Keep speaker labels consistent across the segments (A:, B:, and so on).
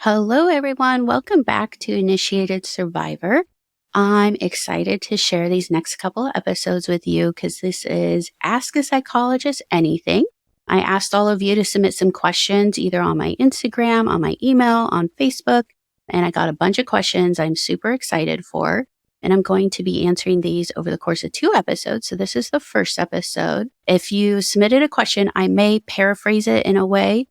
A: Hello, everyone. Welcome back to Initiated Survivor. I'm excited to share these next couple of episodes with you because this is Ask a Psychologist Anything. I asked all of you to submit some questions either on my Instagram, on my email, on Facebook, and I got a bunch of questions I'm super excited for. And I'm going to be answering these over the course of 2 episodes. So this is the first episode. If you submitted a question, I may paraphrase it in a way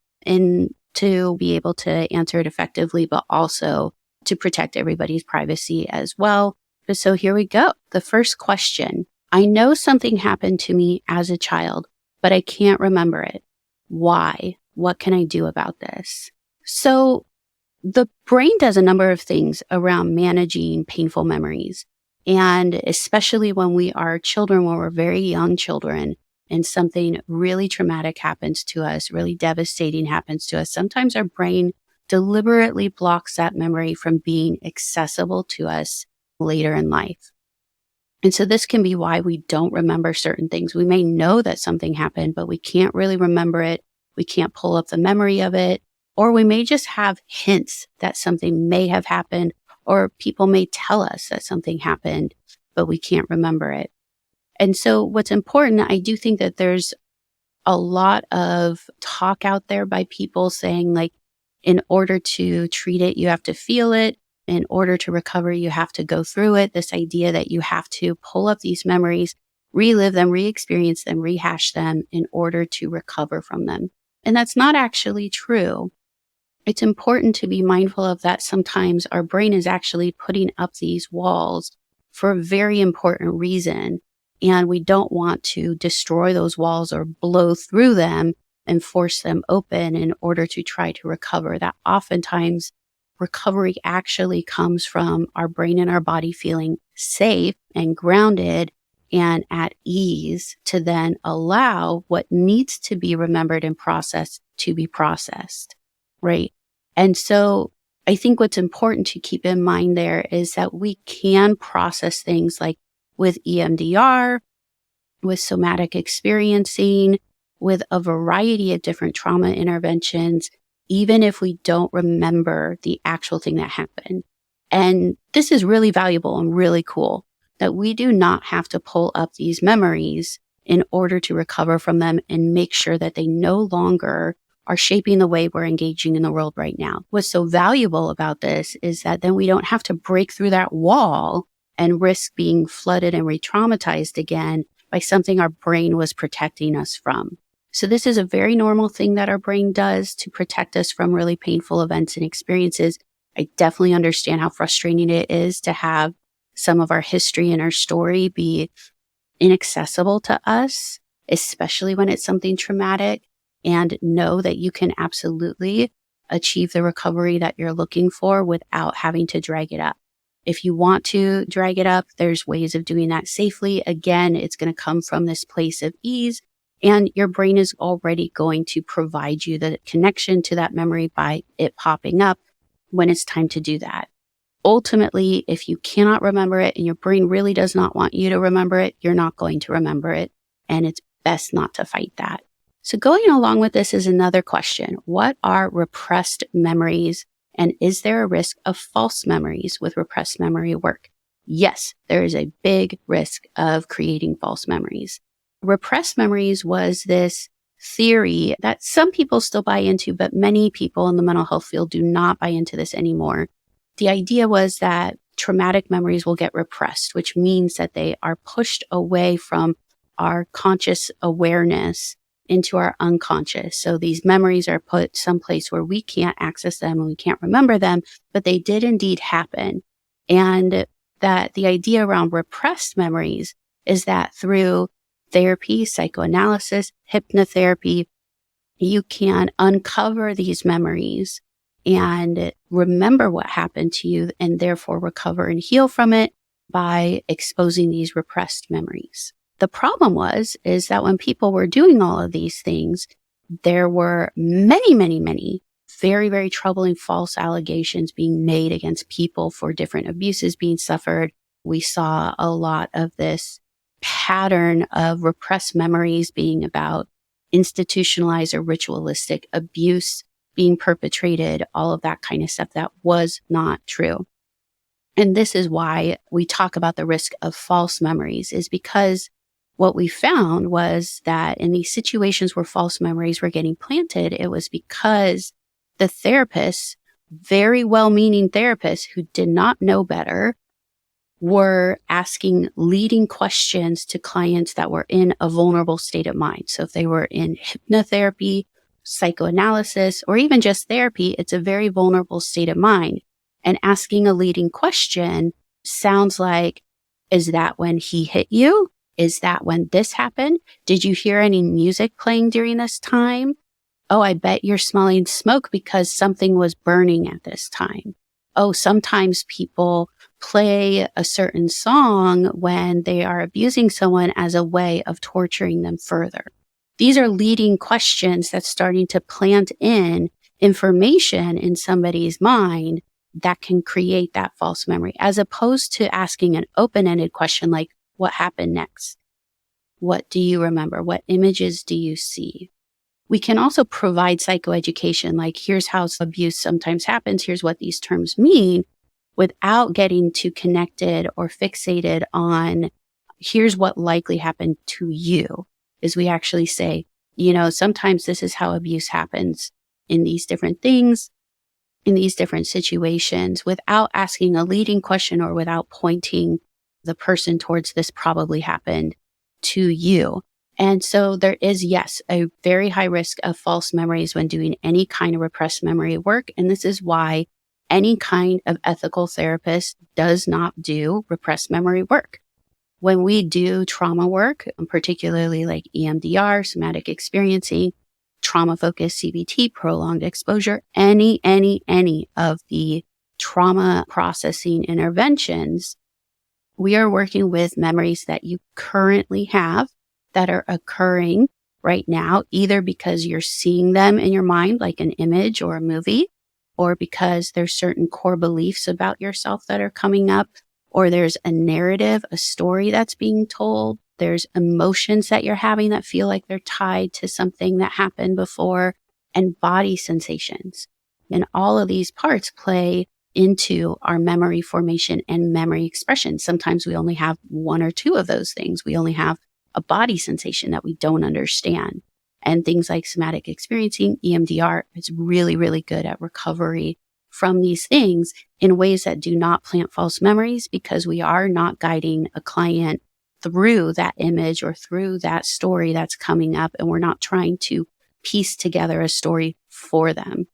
A: to be able to answer it effectively, but also to protect everybody's privacy as well. So here we go. The first question. I know something happened to me as a child, but I can't remember it. Why? What can I do about this? So the brain does a number of things around managing painful memories. And especially when we are children, when we're very young children, and something really traumatic happens to us, really devastating happens to us, sometimes our brain deliberately blocks that memory from being accessible to us later in life. And so this can be why we don't remember certain things. We may know that something happened, but we can't really remember it. We can't pull up the memory of it. Or we may just have hints that something may have happened, or people may tell us that something happened, but we can't remember it. And so what's important, I do think that there's a lot of talk out there by people saying, like, in order to treat it, you have to feel it. In order to recover, you have to go through it. This idea that you have to pull up these memories, relive them, re-experience them, rehash them in order to recover from them. And that's not actually true. It's important to be mindful of that. Sometimes our brain is actually putting up these walls for a very important reason. And we don't want to destroy those walls or blow through them and force them open in order to try to recover. That oftentimes recovery actually comes from our brain and our body feeling safe and grounded and at ease to then allow what needs to be remembered and processed to be processed, right? And so I think what's important to keep in mind there is that we can process things like with EMDR, with somatic experiencing, with a variety of different trauma interventions, even if we don't remember the actual thing that happened. And this is really valuable and really cool that we do not have to pull up these memories in order to recover from them and make sure that they no longer are shaping the way we're engaging in the world right now. What's so valuable about this is that then we don't have to break through that wall and risk being flooded and re-traumatized again by something our brain was protecting us from. So this is a very normal thing that our brain does to protect us from really painful events and experiences. I definitely understand how frustrating it is to have some of our history and our story be inaccessible to us, especially when it's something traumatic, and know that you can absolutely achieve the recovery that you're looking for without having to drag it up. If you want to drag it up, there's ways of doing that safely. Again, it's going to come from this place of ease, and your brain is already going to provide you the connection to that memory by it popping up when it's time to do that. Ultimately, if you cannot remember it and your brain really does not want you to remember it, you're not going to remember it, and it's best not to fight that. So going along with this is another question. What are repressed memories? And is there a risk of false memories with repressed memory work? Yes, there is a big risk of creating false memories. Repressed memories was this theory that some people still buy into, but many people in the mental health field do not buy into this anymore. The idea was that traumatic memories will get repressed, which means that they are pushed away from our conscious awareness into our unconscious. So these memories are put someplace where we can't access them and we can't remember them, but they did indeed happen. And that the idea around repressed memories is that through therapy, psychoanalysis, hypnotherapy, you can uncover these memories and remember what happened to you and therefore recover and heal from it by exposing these repressed memories. The problem is that when people were doing all of these things, there were many very, very troubling false allegations being made against people for different abuses being suffered. We saw a lot of this pattern of repressed memories being about institutionalized or ritualistic abuse being perpetrated, all of that kind of stuff. That was not true. And this is why we talk about the risk of false memories, is because what we found was that in these situations where false memories were getting planted, it was because the therapists, very well-meaning therapists who did not know better, were asking leading questions to clients that were in a vulnerable state of mind. So if they were in hypnotherapy, psychoanalysis, or even just therapy, it's a very vulnerable state of mind. And asking a leading question sounds like, is that when he hit you? Is that when this happened? Did you hear any music playing during this time? Oh, I bet you're smelling smoke because something was burning at this time. Oh, sometimes people play a certain song when they are abusing someone as a way of torturing them further. These are leading questions that's starting to plant in information in somebody's mind that can create that false memory, as opposed to asking an open-ended question like, what happened next? What do you remember? What images do you see? We can also provide psychoeducation, like here's how abuse sometimes happens, here's what these terms mean, without getting too connected or fixated on here's what likely happened to you. Is we actually say, sometimes this is how abuse happens in these different things, in these different situations, without asking a leading question or without pointing the person towards this probably happened to you. And so there is, yes, a very high risk of false memories when doing any kind of repressed memory work. And this is why any kind of ethical therapist does not do repressed memory work. When we do trauma work, particularly like EMDR, Somatic Experiencing, trauma-focused CBT, Prolonged Exposure, any of the trauma processing interventions, we are working with memories that you currently have that are occurring right now, either because you're seeing them in your mind, like an image or a movie, or because there's certain core beliefs about yourself that are coming up, or there's a narrative, a story that's being told. There's emotions that you're having that feel like they're tied to something that happened before, and body sensations. And all of these parts play into our memory formation and memory expression. Sometimes we only have one or two of those things. We only have a body sensation that we don't understand. And things like somatic experiencing, EMDR, is really, really good at recovery from these things in ways that do not plant false memories, because we are not guiding a client through that image or through that story that's coming up, and we're not trying to piece together a story for them.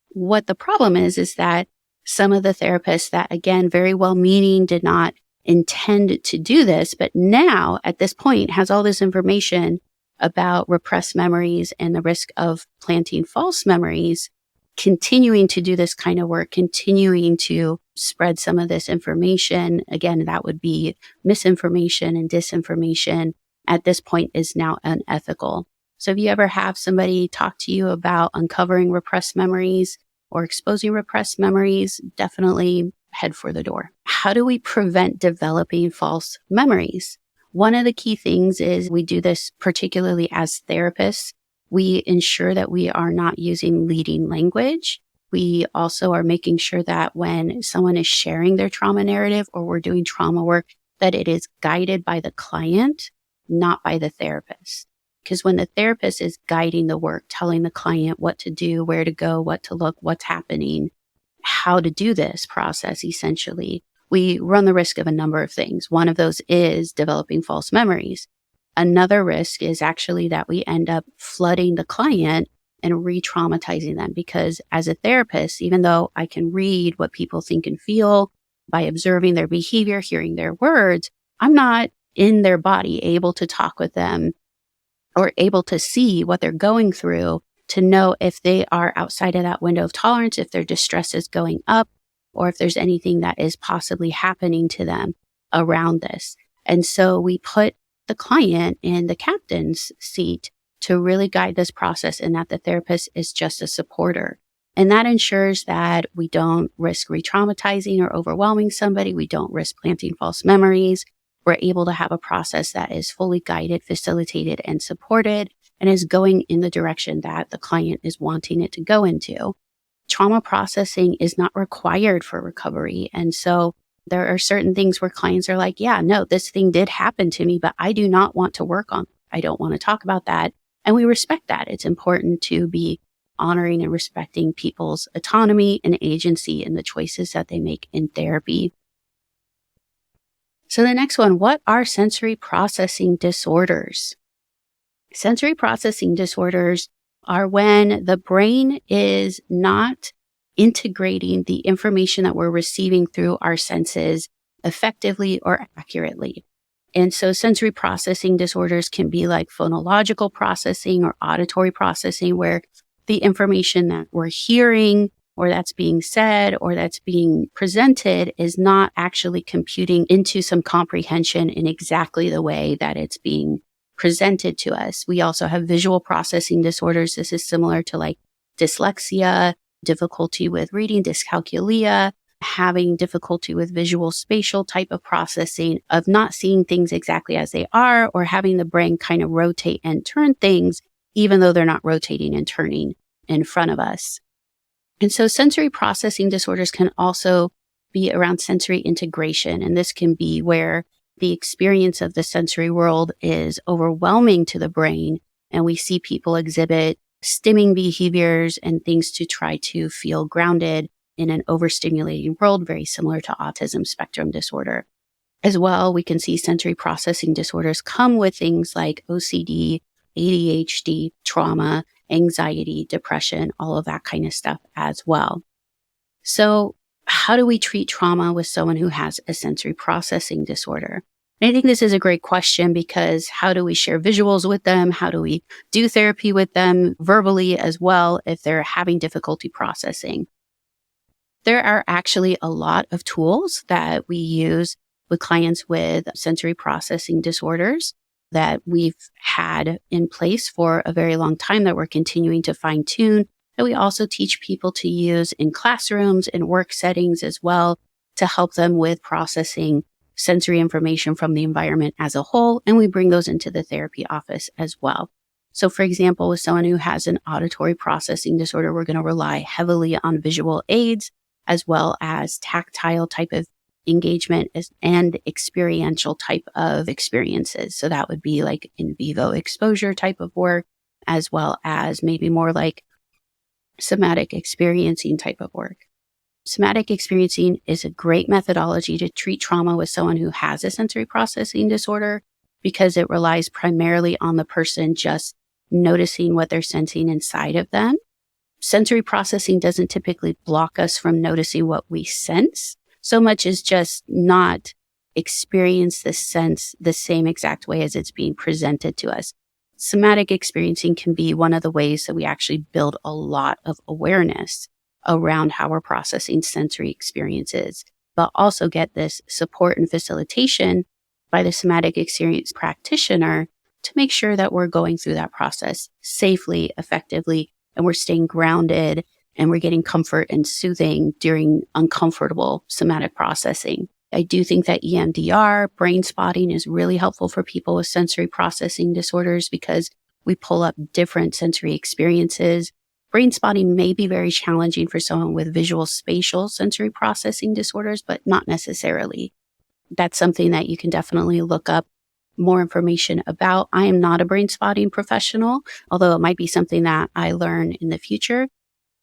A: What the problem is that some of the therapists that, again, very well-meaning, did not intend to do this, but now at this point has all this information about repressed memories and the risk of planting false memories, continuing to do this kind of work, continuing to spread some of this information. Again, that would be misinformation and disinformation. At this point is now unethical. So if you ever have somebody talk to you about uncovering repressed memories or exposing repressed memories, definitely head for the door. How do we prevent developing false memories? One of the key things is we do this particularly as therapists. We ensure that we are not using leading language. We also are making sure that when someone is sharing their trauma narrative or we're doing trauma work, that it is guided by the client, not by the therapist. Because when the therapist is guiding the work, telling the client what to do, where to go, what to look, what's happening, how to do this process, essentially, we run the risk of a number of things. One of those is developing false memories. Another risk is actually that we end up flooding the client and re-traumatizing them, because as a therapist, even though I can read what people think and feel by observing their behavior, hearing their words, I'm not in their body able to talk with them or able to see what they're going through to know if they are outside of that window of tolerance, if their distress is going up, or if there's anything that is possibly happening to them around this. And so we put the client in the captain's seat to really guide this process, and that the therapist is just a supporter. And that ensures that we don't risk re-traumatizing or overwhelming somebody. We don't risk planting false memories. We're able to have a process that is fully guided, facilitated, and supported. and is going in the direction that the client is wanting it to go into. Trauma processing is not required for recovery. And so there are certain things where clients are like, yeah, no, this thing did happen to me, but I do not want to work on it. I don't want to talk about that. And we respect that. It's important to be honoring and respecting people's autonomy and agency in the choices that they make in therapy. So the next one, what are sensory processing disorders? Sensory processing disorders are when the brain is not integrating the information that we're receiving through our senses effectively or accurately. And so sensory processing disorders can be like phonological processing or auditory processing, where the information that we're hearing or that's being said or that's being presented is not actually computing into some comprehension in exactly the way that it's being presented to us. We also have visual processing disorders. This is similar to like dyslexia, difficulty with reading, dyscalculia, having difficulty with visual spatial type of processing, of not seeing things exactly as they are, or having the brain kind of rotate and turn things, even though they're not rotating and turning in front of us. And so sensory processing disorders can also be around sensory integration. And this can be where the experience of the sensory world is overwhelming to the brain. And we see people exhibit stimming behaviors and things to try to feel grounded in an overstimulating world, very similar to autism spectrum disorder. As well, we can see sensory processing disorders come with things like OCD, ADHD, trauma, anxiety, depression, all of that kind of stuff as well. So how do we treat trauma with someone who has a sensory processing disorder? And I think this is a great question, because how do we share visuals with them? How do we do therapy with them verbally as well if they're having difficulty processing? There are actually a lot of tools that we use with clients with sensory processing disorders that we've had in place for a very long time that we're continuing to fine tune, that we also teach people to use in classrooms and work settings as well, to help them with processing sensory information from the environment as a whole. And we bring those into the therapy office as well. So for example, with someone who has an auditory processing disorder, we're going to rely heavily on visual aids, as well as tactile type of engagement and experiential type of experiences. So that would be like in vivo exposure type of work, as well as maybe more like somatic experiencing type of work. Somatic experiencing is a great methodology to treat trauma with someone who has a sensory processing disorder, because it relies primarily on the person just noticing what they're sensing inside of them. Sensory processing doesn't typically block us from noticing what we sense, so much as just not experience the sense the same exact way as it's being presented to us. Somatic experiencing can be one of the ways that we actually build a lot of awareness around how we're processing sensory experiences, but also get this support and facilitation by the somatic experience practitioner to make sure that we're going through that process safely, effectively, and we're staying grounded and we're getting comfort and soothing during uncomfortable somatic processing. I do think that EMDR, brain spotting, is really helpful for people with sensory processing disorders, because we pull up different sensory experiences. Brain spotting may be very challenging for someone with visual spatial sensory processing disorders, but not necessarily. That's something that you can definitely look up more information about. I am not a brain spotting professional, although it might be something that I learn in the future.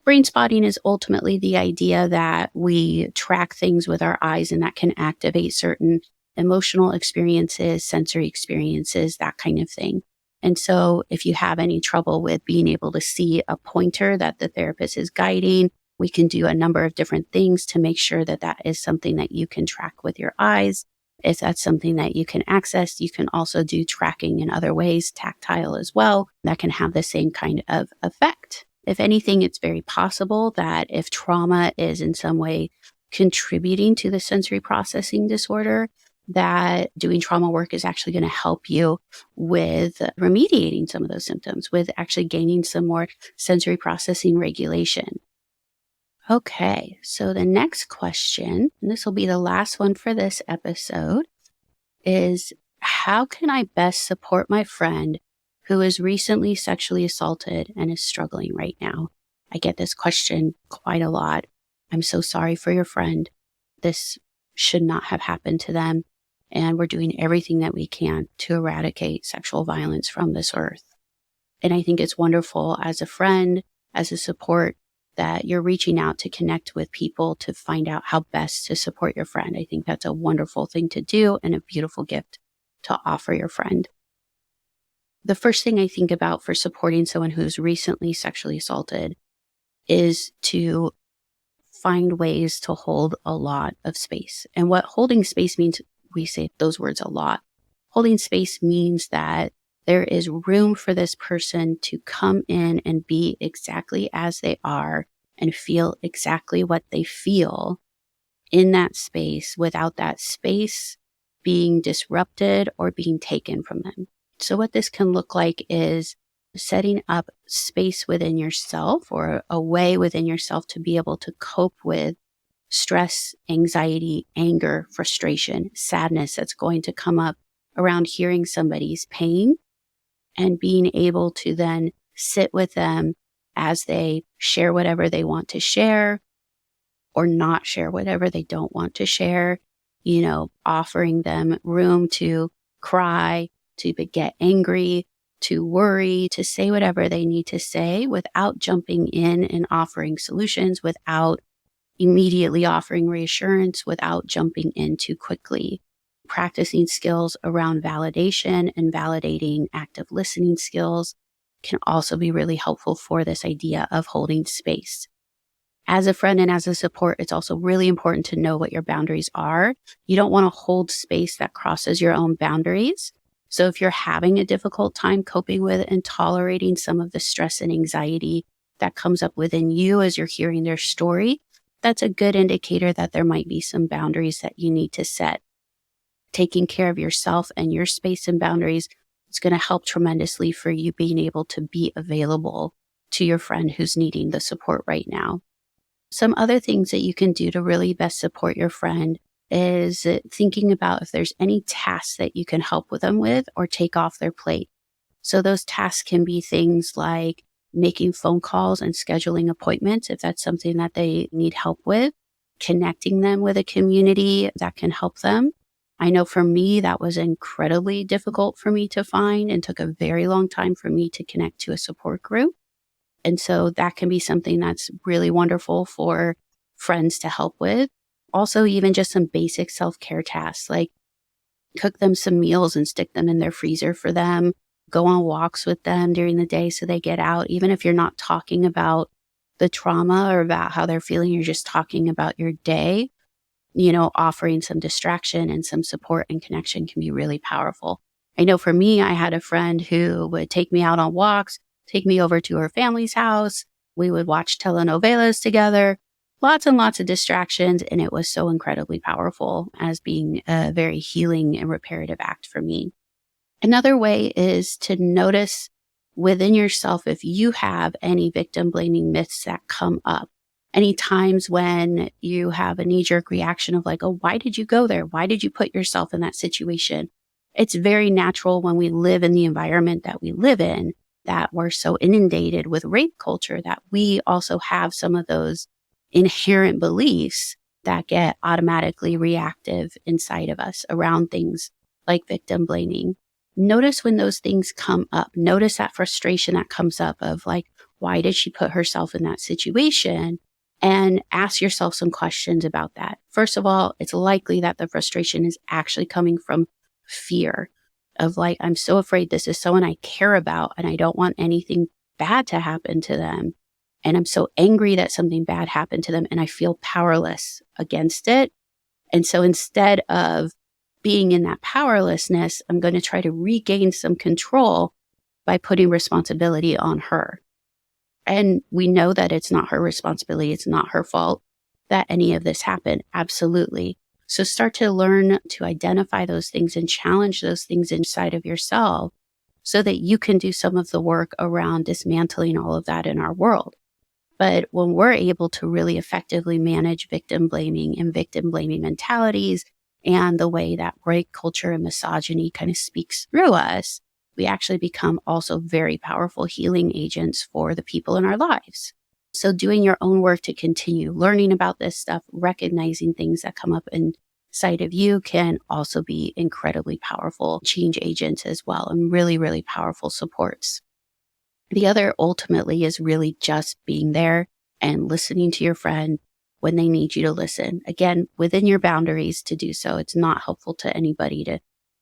A: Brain spotting is ultimately the idea that we track things with our eyes, and that can activate certain emotional experiences, sensory experiences, that kind of thing. And so if you have any trouble with being able to see a pointer that the therapist is guiding, we can do a number of different things to make sure that that is something that you can track with your eyes. If that's something that you can access, you can also do tracking in other ways, tactile as well, that can have the same kind of effect. If anything, it's very possible that if trauma is in some way contributing to the sensory processing disorder, that doing trauma work is actually going to help you with remediating some of those symptoms, with actually gaining some more sensory processing regulation. Okay, so the next question, and this will be the last one for this episode, is how can I best support my friend who is recently sexually assaulted and is struggling right now? I get this question quite a lot. I'm so sorry for your friend. This should not have happened to them. And we're doing everything that we can to eradicate sexual violence from this earth. And I think it's wonderful as a friend, as a support, that you're reaching out to connect with people to find out how best to support your friend. I think that's a wonderful thing to do and a beautiful gift to offer your friend. The first thing I think about for supporting someone who's recently sexually assaulted is to find ways to hold a lot of space. And what holding space means, we say those words a lot. Holding space means that there is room for this person to come in and be exactly as they are and feel exactly what they feel in that space without that space being disrupted or being taken from them. So what this can look like is setting up space within yourself or a way within yourself to be able to cope with stress, anxiety, anger, frustration, sadness that's going to come up around hearing somebody's pain, and being able to then sit with them as they share whatever they want to share or not share whatever they don't want to share, offering them room to cry, to get angry, to worry, to say whatever they need to say without jumping in and offering solutions, without immediately offering reassurance, without jumping in too quickly. Practicing skills around validation and validating active listening skills can also be really helpful for this idea of holding space. As a friend and as a support, it's also really important to know what your boundaries are. You don't want to hold space that crosses your own boundaries. So if you're having a difficult time coping with and tolerating some of the stress and anxiety that comes up within you as you're hearing their story, that's a good indicator that there might be some boundaries that you need to set. Taking care of yourself and your space and boundaries is going to help tremendously for you being able to be available to your friend who's needing the support right now. Some other things that you can do to really best support your friend is thinking about if there's any tasks that you can help with them with or take off their plate. So those tasks can be things like making phone calls and scheduling appointments if that's something that they need help with, connecting them with a community that can help them. I know for me, that was incredibly difficult for me to find and took a very long time for me to connect to a support group. And so that can be something that's really wonderful for friends to help with. Also, even just some basic self-care tasks, like cook them some meals and stick them in their freezer for them, go on walks with them during the day so they get out. Even if you're not talking about the trauma or about how they're feeling, you're just talking about your day, offering some distraction and some support and connection can be really powerful. I know for me, I had a friend who would take me out on walks, take me over to her family's house. We would watch telenovelas together, lots and lots of distractions. And it was so incredibly powerful as being a very healing and reparative act for me. Another way is to notice within yourself if you have any victim blaming myths that come up. Any times when you have a knee-jerk reaction of like, oh, why did you go there? Why did you put yourself in that situation? It's very natural when we live in the environment that we live in, that we're so inundated with rape culture, that we also have some of those inherent beliefs that get automatically reactive inside of us around things like victim blaming. Notice when those things come up. Notice that frustration that comes up of like, why did she put herself in that situation? And ask yourself some questions about that. First of all, it's likely that the frustration is actually coming from fear of like, I'm so afraid this is someone I care about and I don't want anything bad to happen to them. And I'm so angry that something bad happened to them and I feel powerless against it. And so instead of being in that powerlessness, I'm going to try to regain some control by putting responsibility on her. And we know that it's not her responsibility. It's not her fault that any of this happened. Absolutely. So start to learn to identify those things and challenge those things inside of yourself so that you can do some of the work around dismantling all of that in our world. But when we're able to really effectively manage victim blaming and victim blaming mentalities and the way that rape culture and misogyny kind of speaks through us, we actually become also very powerful healing agents for the people in our lives. So doing your own work to continue learning about this stuff, recognizing things that come up inside of you can also be incredibly powerful change agents as well, and really, really powerful supports. The other ultimately is really just being there and listening to your friend when they need you to listen. Again, within your boundaries to do so. It's not helpful to anybody to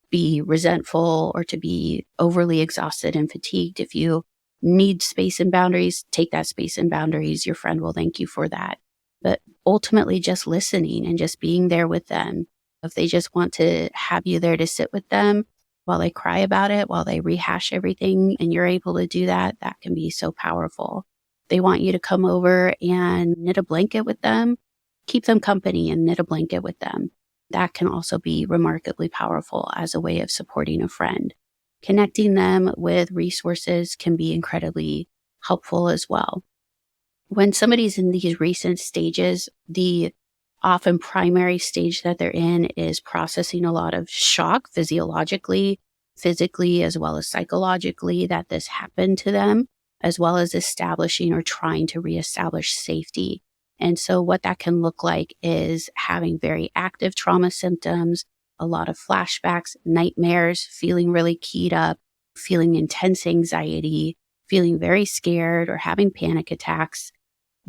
A: be resentful or to be overly exhausted and fatigued. If you need space and boundaries, take that space and boundaries. Your friend will thank you for that. But ultimately, just listening and just being there with them. If they just want to have you there to sit with them while they cry about it, while they rehash everything, and you're able to do that, that can be so powerful. They want you to come over and knit a blanket with them, keep them company and knit a blanket with them. That can also be remarkably powerful as a way of supporting a friend. Connecting them with resources can be incredibly helpful as well. When somebody's in these recent stages, the often primary stage that they're in is processing a lot of shock physiologically, physically, as well as psychologically that this happened to them, as well as establishing or trying to reestablish safety. And so what that can look like is having very active trauma symptoms, a lot of flashbacks, nightmares, feeling really keyed up, feeling intense anxiety, feeling very scared or having panic attacks,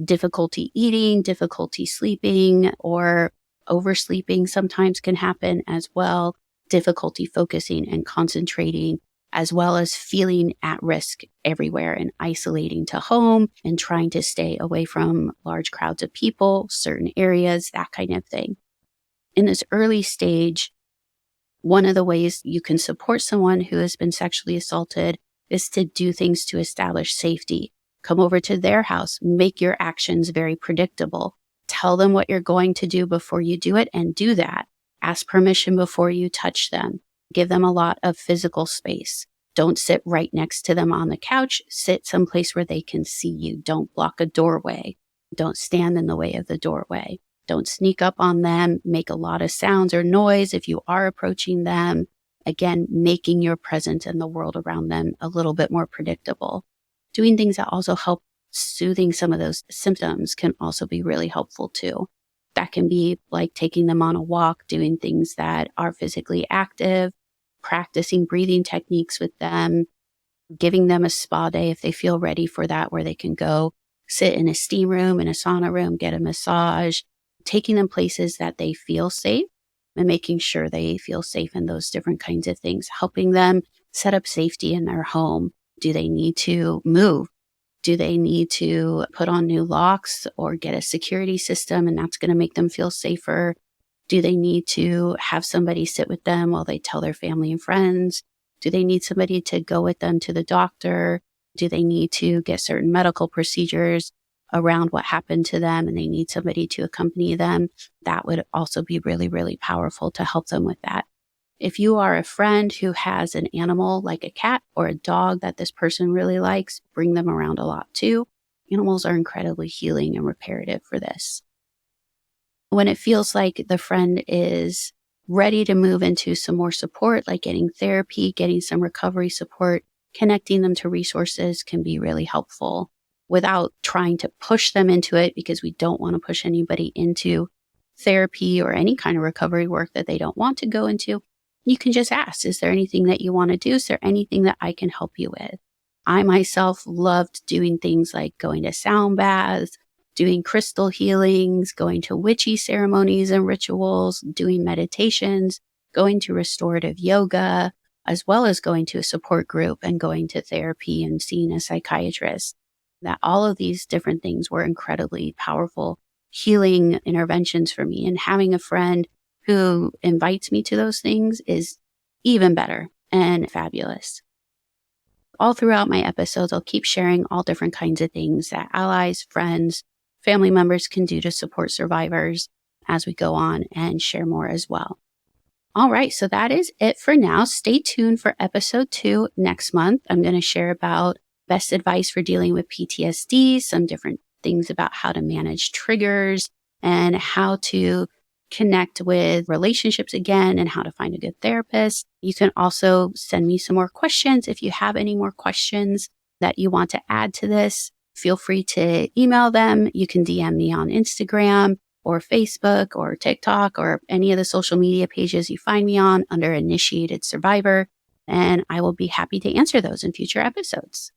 A: difficulty eating, difficulty sleeping, or oversleeping sometimes can happen as well, difficulty focusing and concentrating, as well as feeling at risk everywhere and isolating to home and trying to stay away from large crowds of people, certain areas, that kind of thing. In this early stage, one of the ways you can support someone who has been sexually assaulted is to do things to establish safety. Come over to their house, make your actions very predictable. Tell them what you're going to do before you do it and do that. Ask permission before you touch them. Give them a lot of physical space. Don't sit right next to them on the couch. Sit someplace where they can see you. Don't block a doorway. Don't stand in the way of the doorway. Don't sneak up on them. Make a lot of sounds or noise if you are approaching them. Again, making your presence in the world around them a little bit more predictable. Doing things that also help soothing some of those symptoms can also be really helpful too. That can be like taking them on a walk, doing things that are physically active, practicing breathing techniques with them, giving them a spa day if they feel ready for that, where they can go sit in a steam room, in a sauna room, get a massage, taking them places that they feel safe and making sure they feel safe in those different kinds of things, helping them set up safety in their home. Do they need to move? Do they need to put on new locks or get a security system and that's going to make them feel safer? Do they need to have somebody sit with them while they tell their family and friends? Do they need somebody to go with them to the doctor? Do they need to get certain medical procedures around what happened to them and they need somebody to accompany them? That would also be really, really powerful to help them with that. If you are a friend who has an animal like a cat or a dog that this person really likes, bring them around a lot too. Animals are incredibly healing and reparative for this. When it feels like the friend is ready to move into some more support, like getting therapy, getting some recovery support, connecting them to resources can be really helpful without trying to push them into it, because we don't want to push anybody into therapy or any kind of recovery work that they don't want to go into. You can just ask, is there anything that you want to do? Is there anything that I can help you with? I myself loved doing things like going to sound baths, doing crystal healings, going to witchy ceremonies and rituals, doing meditations, going to restorative yoga, as well as going to a support group and going to therapy and seeing a psychiatrist. That all of these different things were incredibly powerful healing interventions for me. And having a friend who invites me to those things is even better and fabulous. All throughout my episodes, I'll keep sharing all different kinds of things that allies, friends, family members can do to support survivors as we go on and share more as well. All right, so that is it for now. Stay tuned for episode 2 next month. I'm going to share about best advice for dealing with PTSD, some different things about how to manage triggers and how to connect with relationships again and how to find a good therapist. You can also send me some more questions. If you have any more questions that you want to add to this, feel free to email them. You can DM me on Instagram or Facebook or TikTok or any of the social media pages you find me on under Initiated Survivor. And I will be happy to answer those in future episodes.